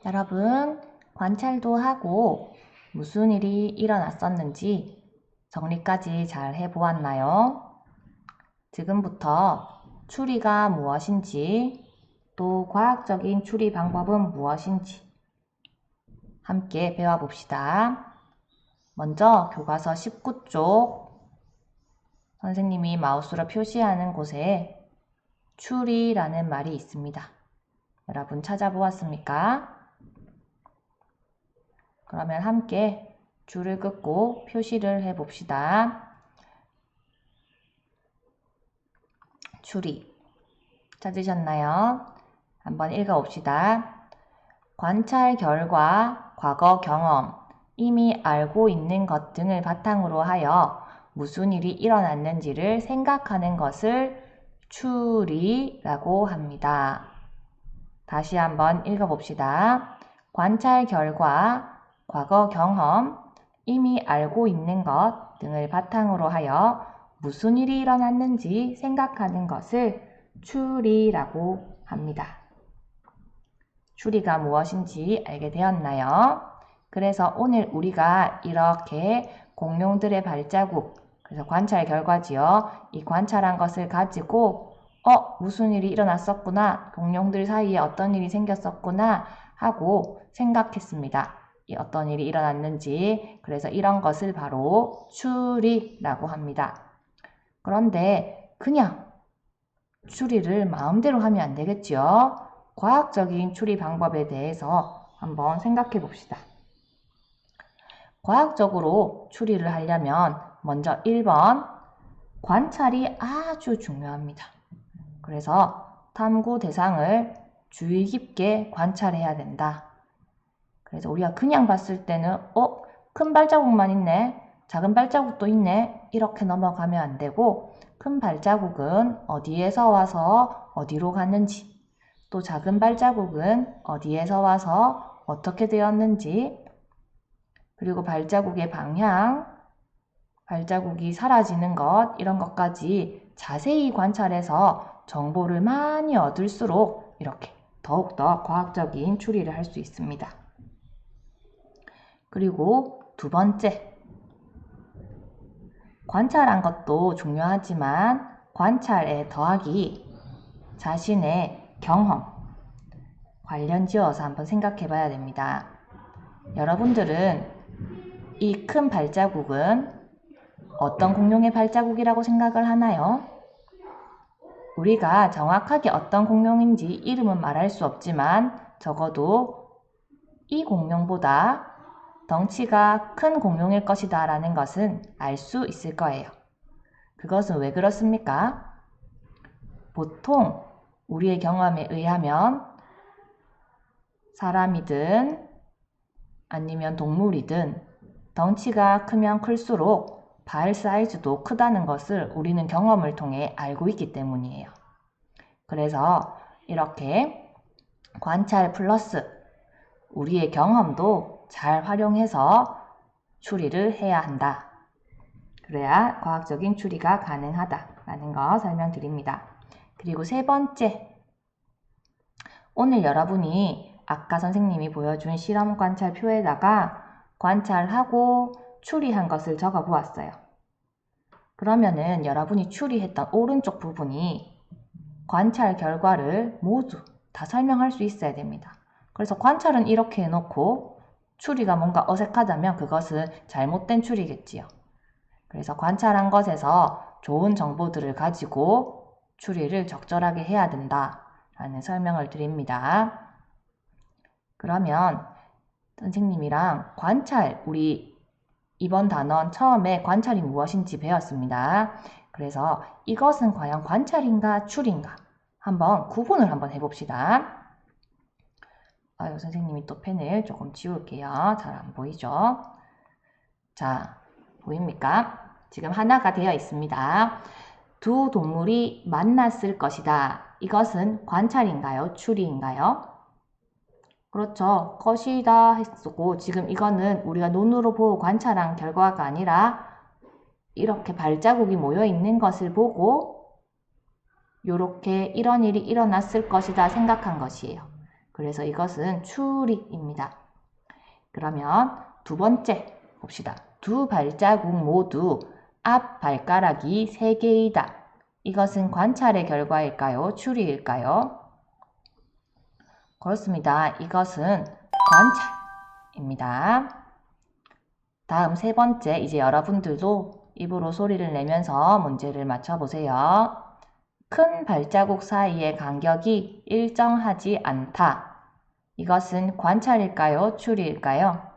여러분, 관찰도 하고 무슨 일이 일어났었는지 정리까지 잘 해보았나요? 지금부터 추리가 무엇인지 또 과학적인 추리 방법은 무엇인지 함께 배워봅시다. 먼저 교과서 19쪽 선생님이 마우스로 표시하는 곳에 추리라는 말이 있습니다. 여러분 찾아보았습니까? 그러면 함께 줄을 긋고 표시를 해봅시다. 추리 찾으셨나요? 한번 읽어봅시다. 관찰 결과, 과거 경험, 이미 알고 있는 것 등을 바탕으로 하여 무슨 일이 일어났는지를 생각하는 것을 추리라고 합니다. 다시 한번 읽어봅시다. 관찰 결과, 과거 경험, 이미 알고 있는 것 등을 바탕으로 하여 무슨 일이 일어났는지 생각하는 것을 추리라고 합니다. 추리가 무엇인지 알게 되었나요? 그래서 오늘 우리가 이렇게 공룡들의 발자국, 그래서 관찰 결과지요. 이 관찰한 것을 가지고 무슨 일이 일어났었구나, 공룡들 사이에 어떤 일이 생겼었구나 하고 생각했습니다. 어떤 일이 일어났는지. 그래서 이런 것을 바로 추리라고 합니다. 그런데 그냥 추리를 마음대로 하면 안 되겠죠? 과학적인 추리 방법에 대해서 한번 생각해 봅시다. 과학적으로 추리를 하려면 먼저 1번 관찰이 아주 중요합니다. 그래서 탐구 대상을 주의 깊게 관찰해야 된다. 그래서 우리가 그냥 봤을 때는 큰 발자국만 있네, 작은 발자국도 있네, 이렇게 넘어가면 안 되고, 큰 발자국은 어디에서 와서 어디로 갔는지, 또 작은 발자국은 어디에서 와서 어떻게 되었는지, 그리고 발자국의 방향, 발자국이 사라지는 것, 이런 것까지 자세히 관찰해서 정보를 많이 얻을수록 이렇게 더욱더 과학적인 추리를 할 수 있습니다. 그리고 두 번째, 관찰한 것도 중요하지만 관찰에 더하기 자신의 경험, 관련 지어서 한번 생각해 봐야 됩니다. 여러분들은 이 큰 발자국은 어떤 공룡의 발자국이라고 생각을 하나요? 우리가 정확하게 어떤 공룡인지 이름은 말할 수 없지만 적어도 이 공룡보다 덩치가 큰 공룡일 것이다 라는 것은 알 수 있을 거예요. 그것은 왜 그렇습니까? 보통 우리의 경험에 의하면 사람이든 아니면 동물이든 덩치가 크면 클수록 발 사이즈도 크다는 것을 우리는 경험을 통해 알고 있기 때문이에요. 그래서 이렇게 관찰 플러스 우리의 경험도 잘 활용해서 추리를 해야 한다. 그래야 과학적인 추리가 가능하다라는 거 설명드립니다. 그리고 세 번째, 오늘 여러분이 아까 선생님이 보여준 실험 관찰표에다가 관찰하고 추리한 것을 적어 보았어요. 그러면은 여러분이 추리했던 오른쪽 부분이 관찰 결과를 모두 다 설명할 수 있어야 됩니다. 그래서 관찰은 이렇게 해놓고 추리가 뭔가 어색하다면 그것은 잘못된 추리겠지요. 그래서 관찰한 것에서 좋은 정보들을 가지고 추리를 적절하게 해야 된다라는 설명을 드립니다. 그러면 선생님이랑 관찰, 우리 이번 단원 처음에 관찰이 무엇인지 배웠습니다. 그래서 이것은 과연 관찰인가 추리인가 한번 구분을 한번 해봅시다. 선생님이 또 펜을 조금 지울게요. 잘 안 보이죠? 자, 보입니까? 지금 하나가 되어 있습니다. 두 동물이 만났을 것이다. 이것은 관찰인가요? 추리인가요? 그렇죠. 것이다 했고 지금 이거는 우리가 눈으로 보고 관찰한 결과가 아니라 이렇게 발자국이 모여 있는 것을 보고 이렇게 이런 일이 일어났을 것이다 생각한 것이에요. 그래서 이것은 추리입니다. 그러면 두 번째 봅시다. 두 발자국 모두 앞 발가락이 3개이다. 이것은 관찰의 결과일까요? 추리일까요? 그렇습니다. 이것은 관찰입니다. 다음 세 번째, 이제 여러분들도 입으로 소리를 내면서 문제를 맞춰보세요. 큰 발자국 사이의 간격이 일정하지 않다. 이것은 관찰일까요? 추리일까요?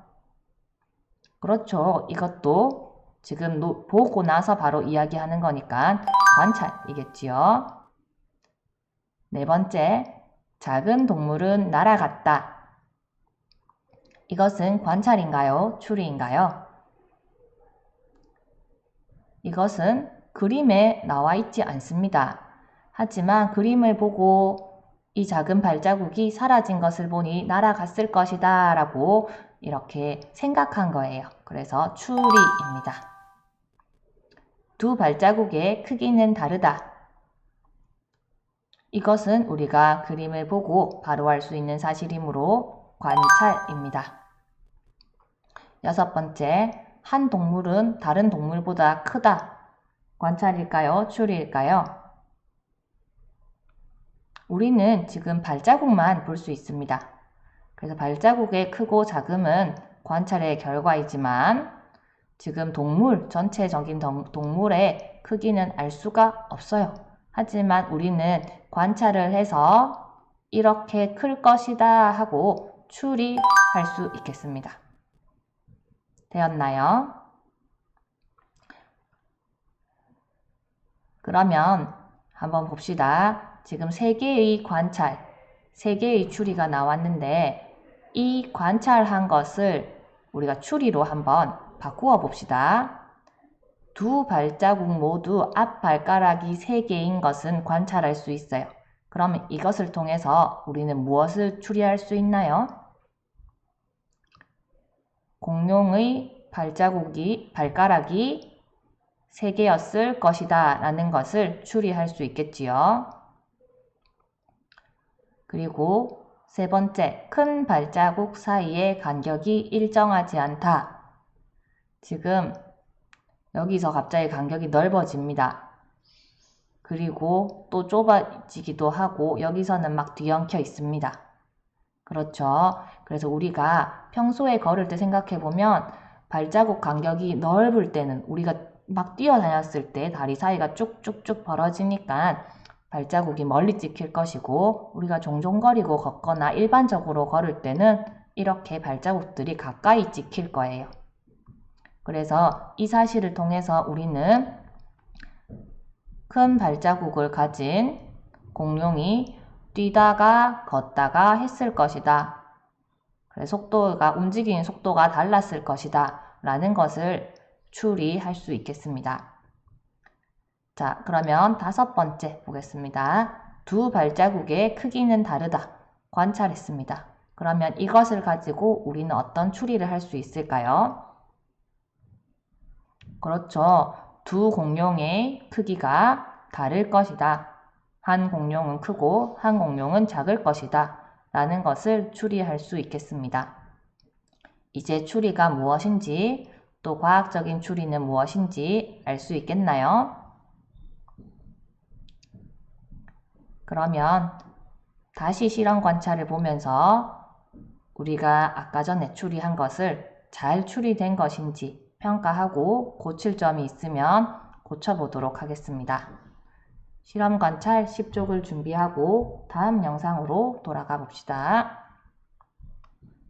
그렇죠. 이것도 지금 보고 나서 바로 이야기하는 거니까 관찰이겠지요. 네 번째, 작은 동물은 날아갔다. 이것은 관찰인가요? 추리인가요? 이것은 그림에 나와 있지 않습니다. 하지만 그림을 보고 이 작은 발자국이 사라진 것을 보니 날아갔을 것이다 라고 이렇게 생각한 거예요. 그래서 추리입니다. 두 발자국의 크기는 다르다. 이것은 우리가 그림을 보고 바로 알 수 있는 사실이므로 관찰입니다. 여섯 번째, 한 동물은 다른 동물보다 크다. 관찰일까요? 추리일까요? 우리는 지금 발자국만 볼 수 있습니다. 그래서 발자국의 크고 작음은 관찰의 결과이지만 지금 전체적인 동물의 크기는 알 수가 없어요. 하지만 우리는 관찰을 해서 이렇게 클 것이다 하고 추리할 수 있겠습니다. 되었나요? 그러면 한번 봅시다. 지금 3개의 관찰, 3개의 추리가 나왔는데 이 관찰한 것을 우리가 추리로 한번 바꾸어 봅시다. 두 발자국 모두 앞 발가락이 3개인 것은 관찰할 수 있어요. 그러면 이것을 통해서 우리는 무엇을 추리할 수 있나요? 공룡의 발가락이 3개였을 것이다 라는 것을 추리할 수 있겠지요. 그리고 세 번째, 큰 발자국 사이의 간격이 일정하지 않다. 지금 여기서 갑자기 간격이 넓어집니다. 그리고 또 좁아지기도 하고 여기서는 막 뒤엉켜 있습니다. 그렇죠. 그래서 우리가 평소에 걸을 때 생각해보면 발자국 간격이 넓을 때는 우리가 막 뛰어다녔을 때 다리 사이가 쭉쭉쭉 벌어지니까 발자국이 멀리 찍힐 것이고 우리가 종종거리고 걷거나 일반적으로 걸을 때는 이렇게 발자국들이 가까이 찍힐 거예요. 그래서 이 사실을 통해서 우리는 큰 발자국을 가진 공룡이 뛰다가 걷다가 했을 것이다. 그래서 움직이는 속도가 달랐을 것이다. 라는 것을 추리할 수 있겠습니다. 자, 그러면 5번째 보겠습니다. 두 발자국의 크기는 다르다. 관찰했습니다. 그러면 이것을 가지고 우리는 어떤 추리를 할 수 있을까요? 그렇죠. 두 공룡의 크기가 다를 것이다. 한 공룡은 크고 한 공룡은 작을 것이다. 라는 것을 추리할 수 있겠습니다. 이제 추리가 무엇인지 또 과학적인 추리는 무엇인지 알 수 있겠나요? 그러면 다시 실험 관찰을 보면서 우리가 아까 전에 추리한 것을 잘 추리된 것인지 평가하고 고칠 점이 있으면 고쳐보도록 하겠습니다. 실험 관찰 10쪽을 준비하고 다음 영상으로 돌아가 봅시다.